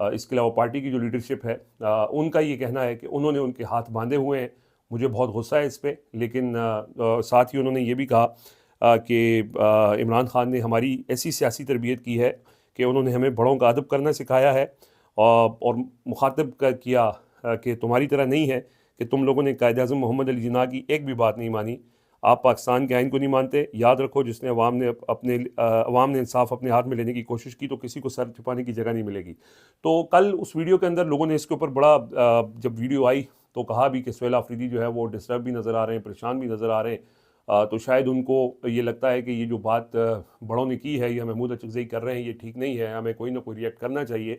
اس کے علاوہ پارٹی کی جو لیڈرشپ ہے ان کا یہ کہنا ہے کہ انہوں نے ان کے ہاتھ باندھے ہوئے ہیں. مجھے بہت غصہ ہے اس پہ، لیکن ساتھ ہی انہوں نے یہ بھی کہا کہ عمران خان نے ہماری ایسی سیاسی تربیت کی ہے کہ انہوں نے ہمیں بڑوں کا ادب کرنا سکھایا ہے، اور مخاطب کیا کہ تمہاری طرح نہیں ہے کہ تم لوگوں نے قائد اعظم محمد علی جناح کی ایک بھی بات نہیں مانی. آپ پاکستان کے آئین کو نہیں مانتے. یاد رکھو، جس نے عوام نے انصاف اپنے ہاتھ میں لینے کی کوشش کی تو کسی کو سر چھپانے کی جگہ نہیں ملے گی. تو کل اس ویڈیو کے اندر لوگوں نے اس کے اوپر بڑا جب ویڈیو آئی تو کہا بھی کہ سہیل آفریدی جو ہے وہ ڈسٹرب بھی نظر آ رہے ہیں، پریشان بھی نظر آ رہے ہیں. تو شاید ان کو یہ لگتا ہے کہ یہ جو بات بڑوں نے کی ہے، یہ محمود اچکزئی کر رہے ہیں، یہ ٹھیک نہیں ہے، ہمیں کوئی نہ کوئی ریئیکٹ کرنا چاہیے.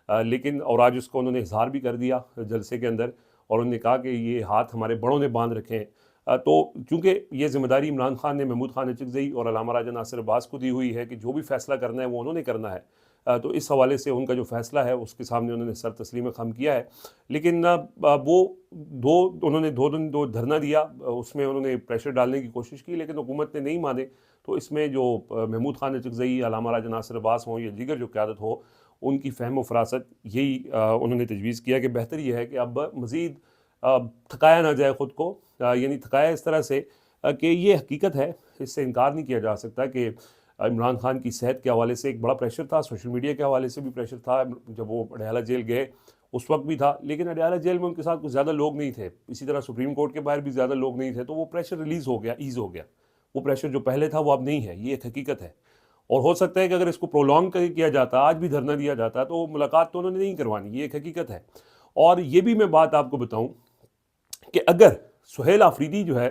لیکن اور آج اس کو انہوں نے اظہار بھی کر دیا جلسے کے اندر، اور انہوں نے کہا کہ یہ ہاتھ ہمارے بڑوں نے باندھ رکھے ہیں. تو چونکہ یہ ذمہ داری عمران خان نے محمود خان اچکزئی اور علامہ راجہ ناصر عباس کو دی ہوئی ہے کہ جو بھی فیصلہ کرنا ہے وہ انہوں نے کرنا ہے، تو اس حوالے سے ان کا جو فیصلہ ہے اس کے سامنے انہوں نے سر تسلیم خم کیا ہے. لیکن وہ انہوں نے 2 دن دھرنا دیا، اس میں انہوں نے پریشر ڈالنے کی کوشش کی، لیکن حکومت نے نہیں مانے. تو اس میں جو محمود خان اچکزئی، علامہ راجہ ناصر عباس ہوں یا دیگر جو قیادت ہو، ان کی فہم و فراست یہی انہوں نے تجویز کیا کہ بہتر یہ ہے کہ اب مزید تھکایا نہ جائے خود کو، یعنی تھکایا اس طرح سے کہ یہ حقیقت ہے، اس سے انکار نہیں کیا جا سکتا کہ عمران خان کی صحت کے حوالے سے ایک بڑا پریشر تھا، سوشل میڈیا کے حوالے سے بھی پریشر تھا. جب وہ اڈیالہ جیل گئے اس وقت بھی تھا، لیکن اڈیالہ جیل میں ان کے ساتھ کچھ زیادہ لوگ نہیں تھے. اسی طرح سپریم کورٹ کے باہر بھی زیادہ لوگ نہیں تھے، تو وہ پریشر ریلیز ہو گیا، ایز ہو گیا. وہ پریشر جو پہلے تھا وہ اب نہیں ہے، یہ ایک حقیقت ہے. اور ہو سکتا ہے کہ اگر اس کو پرولونگ کیا جاتا، آج بھی دھرنا دیا جاتا، تو ملاقات تو انہوں نے نہیں کروانی، یہ ایک حقیقت ہے. اور یہ بھی میں بات آپ کو بتاؤں کہ اگر سہیل آفریدی جو ہے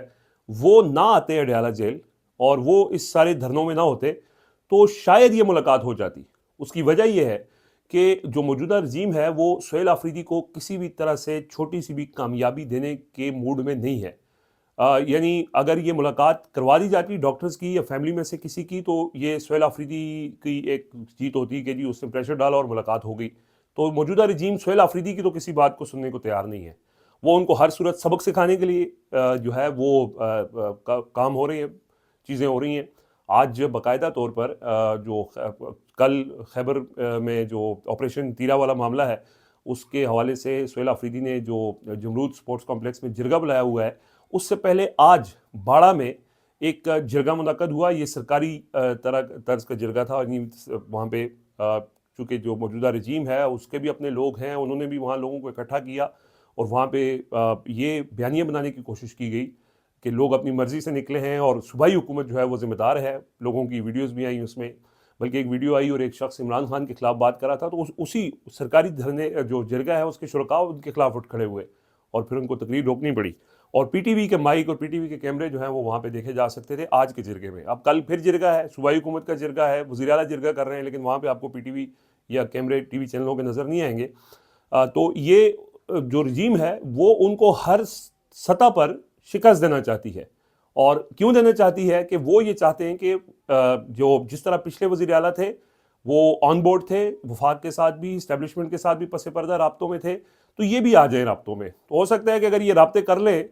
وہ نہ آتے اڈیالہ جیل اور وہ اس سارے دھرنوں میں نہ ہوتے تو شاید یہ ملاقات ہو جاتی. اس کی وجہ یہ ہے کہ جو موجودہ رجیم ہے وہ سہیل آفریدی کو کسی بھی طرح سے چھوٹی سی بھی کامیابی دینے کے موڈ میں نہیں ہے. یعنی اگر یہ ملاقات کروا دی جاتی ڈاکٹرز کی یا فیملی میں سے کسی کی، تو یہ سہیل آفریدی کی ایک جیت ہوتی کہ جی اس نے پریشر ڈالا اور ملاقات ہو گئی. تو موجودہ رجیم سہیل آفریدی کی تو کسی بات کو سننے کو تیار نہیں ہے. وہ ان کو ہر صورت سبق سکھانے کے لیے جو ہے وہ کام ہو رہے ہیں، چیزیں ہو رہی ہیں. آج باقاعدہ طور پر جو کل خیبر میں جو آپریشن تیرا والا معاملہ ہے اس کے حوالے سے سہیل آفریدی نے جو جمرود سپورٹس کمپلیکس میں جرگہ بلایا ہوا ہے، اس سے پہلے آج باڑہ میں ایک جرگہ منعقد ہوا. یہ سرکاری طرز کا جرگہ تھا، وہاں پہ چونکہ جو موجودہ رجیم ہے اس کے بھی اپنے لوگ ہیں، انہوں نے بھی وہاں لوگوں کو اکٹھا کیا اور وہاں پہ یہ بیانیہ بنانے کی کوشش کی گئی کہ لوگ اپنی مرضی سے نکلے ہیں اور صوبائی حکومت جو ہے وہ ذمہ دار ہے. لوگوں کی ویڈیوز بھی آئیں اس میں، بلکہ ایک ویڈیو آئی اور ایک شخص عمران خان کے خلاف بات کر رہا تھا، تو اسی سرکاری دھرنے جو جرگہ ہے اس کے شرکاء ان کے خلاف اٹھ کھڑے ہوئے اور پھر ان کو تقریر روکنی پڑی. اور پی ٹی وی کے مائک اور پی ٹی وی کے کیمرے جو ہیں وہ وہاں پہ دیکھے جا سکتے تھے آج کے جرگے میں. اب کل پھر جرگہ ہے، صوبائی حکومت کا جرگہ ہے، وزیر اعلیٰ جرگہ کر رہے ہیں، لیکن وہاں پہ آپ کو پی ٹی وی یا کیمرے ٹی وی چینلوں کے نظر نہیں آئیں گے. تو یہ جو رجیم ہے وہ ان کو ہر سطح پر شکست دینا چاہتی ہے. اور کیوں دینا چاہتی ہے کہ وہ یہ چاہتے ہیں کہ جو جس طرح پچھلے وزیر اعلیٰ تھے وہ آن بورڈ تھے، وفاق کے ساتھ بھی، اسٹیبلشمنٹ کے ساتھ بھی پس پردہ رابطوں میں تھے، تو یہ بھی آ جائیں رابطوں میں. تو ہو سکتا ہے کہ اگر یہ رابطے کر لیں،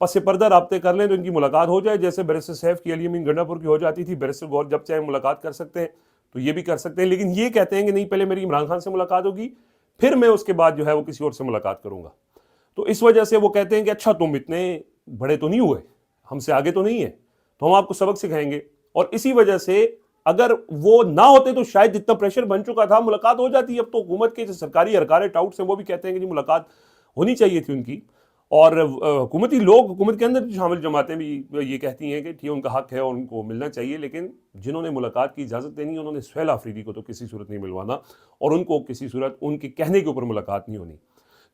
پس پردہ رابطے کر لیں، تو ان کی ملاقات ہو جائے، جیسے بیرسٹر سیف کی علی امین گنڈا پور کی ہو جاتی تھی. بیرسٹر گور جب چاہے ملاقات کر سکتے ہیں تو یہ بھی کر سکتے ہیں، لیکن یہ کہتے ہیں کہ نہیں، پہلے میری عمران خان سے ملاقات ہوگی، پھر میں اس کے بعد جو ہے وہ کسی اور سے ملاقات کروں گا. تو اس وجہ سے وہ کہتے ہیں کہ اچھا تم اتنے بڑے تو نہیں ہوئے، ہم سے آگے تو نہیں ہیں، تو ہم آپ کو سبق سکھائیں گے. اور اسی وجہ سے اگر وہ نہ ہوتے تو شاید جتنا پریشر بن چکا تھا ملاقات ہو جاتی. اب تو حکومت کے جو سرکاری ارکان ٹاؤٹس ہیں وہ بھی کہتے ہیں کہ جی ملاقات ہونی چاہیے تھی ان کی. اور حکومتی لوگ، حکومت کے اندر شامل جماعتیں بھی یہ کہتی ہیں کہ ٹھیک ان کا حق ہے اور ان کو ملنا چاہیے، لیکن جنہوں نے ملاقات کی اجازت دینی ہے انہوں نے سہیل آفریدی کو تو کسی صورت نہیں ملوانا، اور ان کو کسی صورت ان کے کہنے کے اوپر ملاقات نہیں ہونی.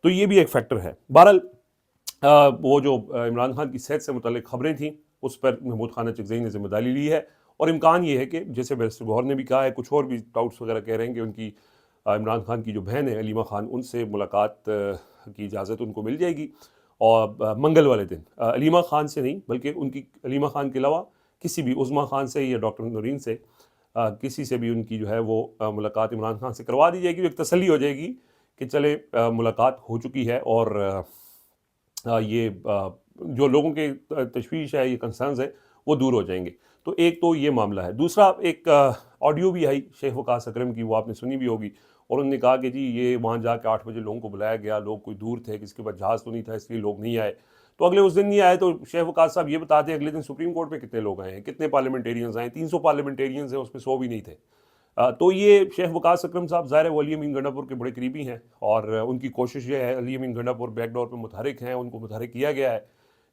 تو یہ بھی ایک فیکٹر ہے. بہرحال وہ جو عمران خان کی صحت سے متعلق خبریں تھیں اس پر محمود خان اچکزئی نے ذمہ داری لی ہے، اور امکان یہ ہے کہ جیسے بیرسٹر گوہر نے بھی کہا ہے، کچھ اور بھی ٹاؤٹس وغیرہ کہہ رہے ہیں کہ ان کی عمران خان کی جو بہن ہے علیمہ خان، ان سے ملاقات کی اجازت ان کو مل جائے گی. اور منگل والے دن علیمہ خان سے نہیں بلکہ ان کی علیمہ خان کے علاوہ کسی بھی عظمیٰ خان سے یا ڈاکٹر نورین سے کسی سے بھی ان کی جو ہے وہ ملاقات عمران خان سے کروا دی جائے گی. ایک تسلی ہو جائے گی کہ چلے ملاقات ہو چکی ہے، اور یہ جو لوگوں کے تشویش ہے، یہ کنسرنز ہے، وہ دور ہو جائیں گے. تو ایک تو یہ معاملہ ہے. دوسرا ایک آڈیو بھی آئی شیخ وقاص اکرم کی، وہ آپ نے سنی بھی ہوگی، اور انہوں نے کہا کہ جی یہ وہاں جا کے 8 بجے لوگوں کو بلایا گیا، لوگ کوئی دور تھے، کسی کے پاس جہاز تو نہیں تھا، اس لیے لوگ نہیں آئے. تو اگلے اس دن نہیں آئے تو شیخ وقاص صاحب یہ بتاتے ہیں اگلے دن سپریم کورٹ میں کتنے لوگ آئے ہیں، کتنے پارلیمنٹیرینز آئے ہیں. 300 پارلیمنٹیرینز ہیں، اس میں 100 بھی نہیں تھے. تو یہ شیخ وقاص اکرم صاحب ظاہر ہے وہ علی امین گنڈا پور کے بڑے قریبی ہیں، اور ان کی کوشش یہ ہے، علی امین گنڈا پور بیک ڈور پہ متحرک ہیں، ان کو متحرک کیا گیا ہے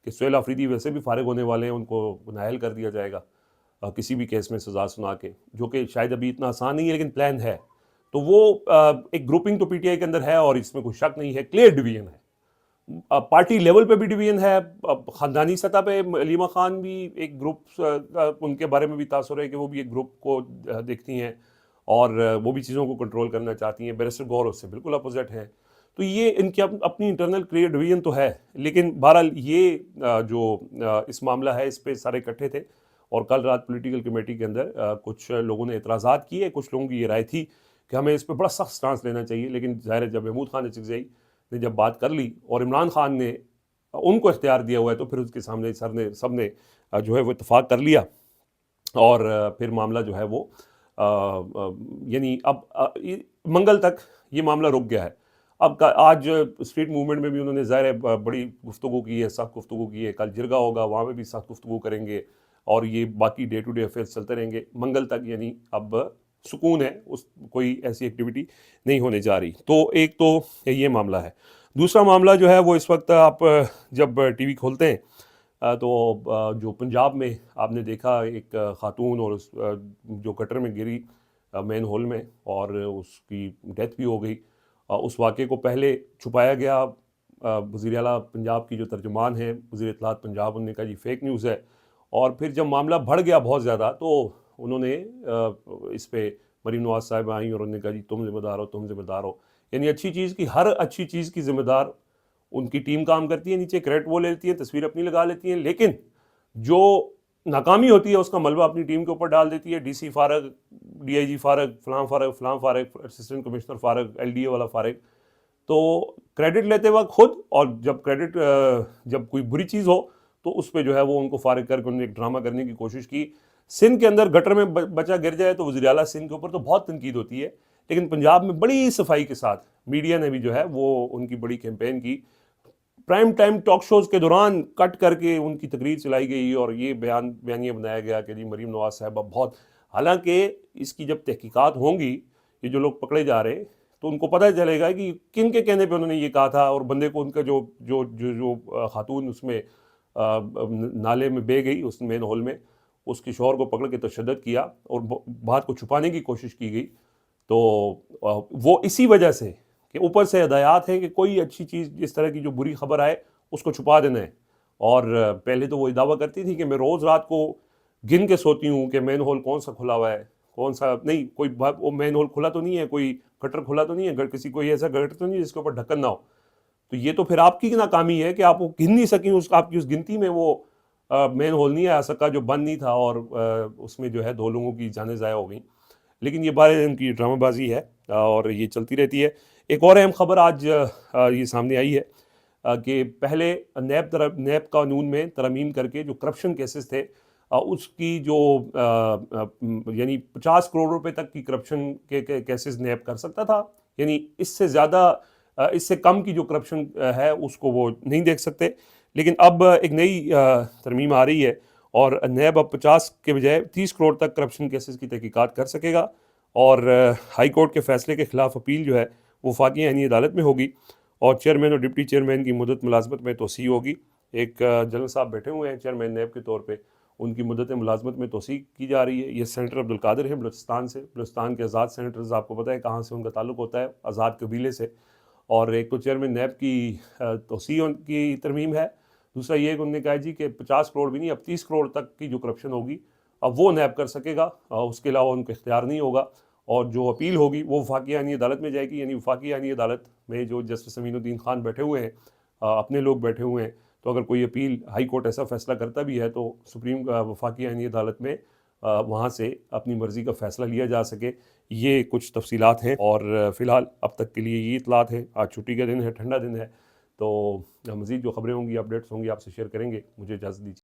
کہ سہیل آفریدی ویسے بھی فارغ ہونے والے ہیں، ان کو نااہل کر دیا جائے گا کسی بھی کیس میں سزا سنا کے، جو کہ شاید ابھی اتنا آسان نہیں ہے لیکن پلان ہے. تو وہ ایک گروپنگ تو پی ٹی آئی کے اندر ہے، اور اس میں کوئی شک نہیں ہے، کلیئر ڈویژن ہے. پارٹی لیول پہ بھی ڈویژن ہے، خاندانی سطح پہ علیمہ خان بھی ایک گروپ، ان کے بارے میں بھی تاثر ہے کہ وہ بھی ایک گروپ کو دیکھتی ہیں اور وہ بھی چیزوں کو کنٹرول کرنا چاہتی ہیں. بیرسٹر گور اس سے بالکل اپوزٹ ہیں. تو یہ ان کی اپنی انٹرنل کلیئر ڈویژن تو ہے، لیکن بہرحال یہ جو اس معاملہ ہے اس پہ سارے اکٹھے تھے، اور کل رات پولیٹیکل کمیٹی کے اندر کچھ لوگوں نے اعتراضات کیے. کچھ لوگوں کی یہ رائے تھی کہ ہمیں اس پہ بڑا سخت سٹانس لینا چاہیے، لیکن ظاہر ہے جب محمود خان اچکزئی نے جب بات کر لی اور عمران خان نے ان کو اختیار دیا ہوا ہے، تو پھر اس کے سامنے سب نے جو ہے وہ اتفاق کر لیا، اور پھر معاملہ جو ہے وہ یعنی اب منگل تک یہ معاملہ رک گیا ہے. اب آج اسٹریٹ موومنٹ میں بھی انہوں نے ظاہر ہے بڑی گفتگو کی ہے، سخت گفتگو کی ہے. کل جرگا ہوگا، وہاں پہ بھی سخت گفتگو کریں گے، اور یہ باقی ڈے ٹو ڈے افیئرس چلتے رہیں گے منگل تک. یعنی اب سکون ہے، کوئی ایسی ایکٹیویٹی نہیں ہونے جا رہی. تو ایک تو یہ معاملہ ہے. دوسرا معاملہ جو ہے وہ اس وقت آپ جب ٹی وی کھولتے ہیں تو جو پنجاب میں آپ نے دیکھا ایک خاتون اور جو گٹر میں گری مین ہول میں، اور اس کی ڈیتھ بھی ہو گئی. اس واقعے کو پہلے چھپایا گیا. وزیر اعلیٰ پنجاب کی جو ترجمان ہے وزیر اطلاعات پنجاب، انہوں نے کہا جی فیک نیوز ہے. اور پھر جب معاملہ بڑھ گیا بہت زیادہ تو انہوں نے اس پہ مریم نواز صاحب آئیں اور انہوں نے کہا جی تم ذمہ دار ہو، تم ذمہ دار ہو. یعنی اچھی چیز کی، ہر اچھی چیز کی ذمہ دار ان کی ٹیم کام کرتی ہے، نیچے کریڈٹ وہ لیتی ہے، تصویر اپنی لگا لیتی ہیں، لیکن جو ناکامی ہوتی ہے اس کا ملبہ اپنی ٹیم کے اوپر ڈال دیتی ہے. ڈی سی فارغ، ڈی آئی جی فارغ، فلاں فارغ، فلاں فارغ، اسسٹنٹ کمشنر فارغ، ایل ڈی اے والا فارغ. تو کریڈٹ لیتے وقت خود، اور جب کوئی بری چیز ہو تو اس پہ جو ہے وہ ان کو فارغ کر کے انہوں نے ایک ڈرامہ کرنے کی کوشش کی. سندھ کے اندر گٹر میں بچہ گر جائے تو وزیر اعلیٰ سندھ کے اوپر تو بہت تنقید ہوتی ہے، لیکن پنجاب میں بڑی صفائی کے ساتھ میڈیا نے بھی جو ہے وہ ان کی بڑی کیمپین کی. پرائم ٹائم ٹاک شوز کے دوران کٹ کر کے ان کی تقریر چلائی گئی، اور یہ بیانیہ بنایا گیا کہ جی مریم نواز صاحبہ بہت، حالانکہ اس کی جب تحقیقات ہوں گی، یہ جو لوگ پکڑے جا رہے ہیں تو ان کو پتہ چلے گا کہ کن کے کہنے پہ انہوں نے یہ کہا تھا. اور بندے کو ان کا جو خاتون اس میں نالے میں بہہ گئی اس مین ہول میں، اس کے شوہر کو پکڑ کے تشدد کیا اور بات کو چھپانے کی کوشش کی گئی. تو وہ اسی وجہ سے کہ اوپر سے ہدایات ہیں کہ کوئی اچھی چیز اس طرح کی جو بری خبر آئے اس کو چھپا دینا ہے. اور پہلے تو وہ دعویٰ کرتی تھی کہ میں روز رات کو گن کے سوتی ہوں کہ مین ہول کون سا کھلا ہوا ہے، کون سا نہیں، کوئی وہ مین ہول کھلا تو نہیں ہے، کوئی گٹر کھلا تو نہیں ہے، کسی کوئی ایسا گٹر تو نہیں ہے جس کے اوپر ڈھکن نہ ہو. تو یہ تو پھر آپ کی ناکامی ہے کہ آپ وہ گن نہیں سکیں، آپ کی اس گنتی میں وہ مین ہول نہیں آ سکا جو بند نہیں تھا، اور اس میں جو ہے 2 لوگوں کی جانیں ضائع ہو گئیں. لیکن یہ بارے ان کی ڈرامہ بازی ہے اور یہ چلتی رہتی ہے. ایک اور اہم خبر آج یہ سامنے آئی ہے کہ پہلے نیب قانون میں ترمیم کر کے جو کرپشن کیسز تھے اس کی جو یعنی 50 کروڑ روپے تک کی کرپشن کے کیسز نیب کر سکتا تھا. یعنی اس سے زیادہ، اس سے کم کی جو کرپشن ہے اس کو وہ نہیں دیکھ سکتے. لیکن اب ایک نئی ترمیم آ رہی ہے اور نیب اب 50 کے بجائے 30 کروڑ تک کرپشن کیسز کی تحقیقات کر سکے گا. اور ہائی کورٹ کے فیصلے کے خلاف اپیل جو ہے وہ وفاقی آئینی عدالت میں ہوگی، اور چیئرمین اور ڈپٹی چیئرمین کی مدت ملازمت میں توسیع ہوگی. ایک جنرل صاحب بیٹھے ہوئے ہیں چیئرمین نیب کے طور پہ، ان کی مدت ملازمت میں توسیع کی جا رہی ہے. یہ سینیٹر عبدالقادر ہیں بلوچستان سے. بلوچستان کے آزاد سینیٹرز آپ کو پتہ ہے کہاں سے ان کا تعلق ہوتا ہے، آزاد قبیلے سے. اور ایک تو چیئرمین نیب کی توسیع کی ترمیم ہے، دوسرا یہ کہ انہوں نے کہا جی کہ 50 کروڑ بھی نہیں، اب 30 کروڑ تک کی جو کرپشن ہوگی اب وہ نیب کر سکے گا، اس کے علاوہ ان کو اختیار نہیں ہوگا. اور جو اپیل ہوگی وہ وفاقی آئینی عدالت میں جائے گی. یعنی وفاقی آئینی عدالت میں جو جسٹس امین الدین خان بیٹھے ہوئے ہیں، اپنے لوگ بیٹھے ہوئے ہیں، تو اگر کوئی اپیل ہائی کورٹ ایسا فیصلہ کرتا بھی ہے تو وفاقی آئینی عدالت میں وہاں سے اپنی مرضی کا فیصلہ لیا جا سکے. یہ کچھ تفصیلات ہیں، اور فی الحال اب تک کے لیے یہ اطلاعات ہیں. آج چھٹی کا دن ہے، ٹھنڈا دن ہے، تو مزید جو خبریں ہوں گی، اپڈیٹس ہوں گی، آپ سے شیئر کریں گے. مجھے اجازت دیجیے.